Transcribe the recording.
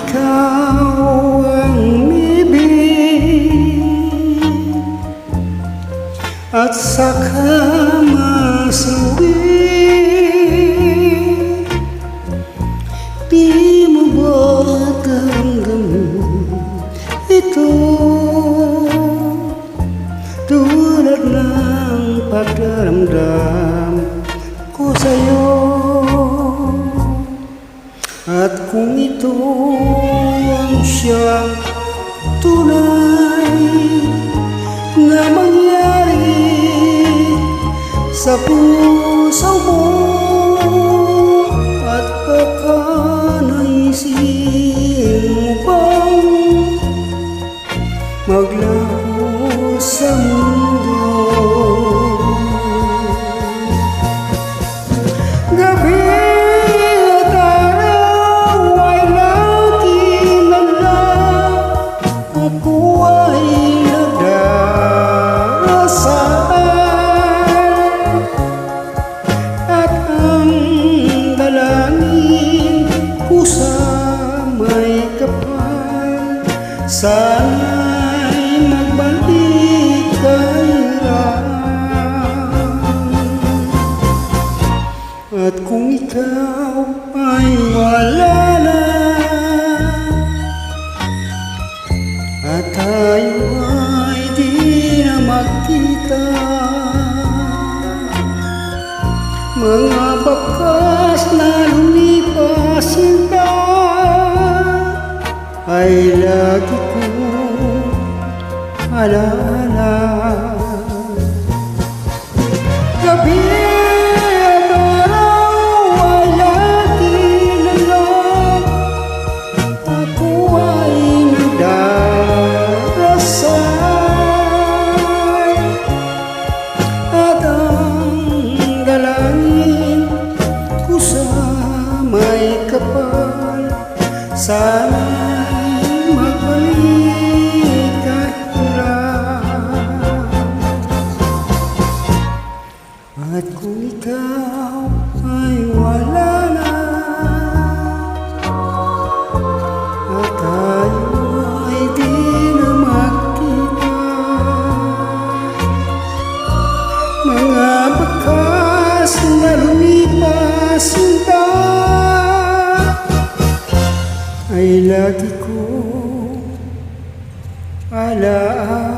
ikaw ang ibig at saka masuwi, di mo ba damdamin ito? Tulad ng pagdaramdam ko sa'yo. At kung ito ang siyang tunay na mangyari sa puso mo, at baka naisip mo bang maglaho sa mundo? Gabi at araw ay nakinala, ako ay nagdarasal, at ang dalangin ko sa may kapal, sana'y magbalik kay at kung ikaw ay wala na, at tayo ay di na magkita, mga bakas na lumipas sinta ay lagi kong alaala. Gabi at araw ay nakinala, ako ay nagdarasal, at ang dalangin ko sa may kapal, sana'y magbalik ka lang. At kung ikaw ay wala na, at tayo ay di na magkita, mga bakas na lumipas sinta ay lagi ko alaala.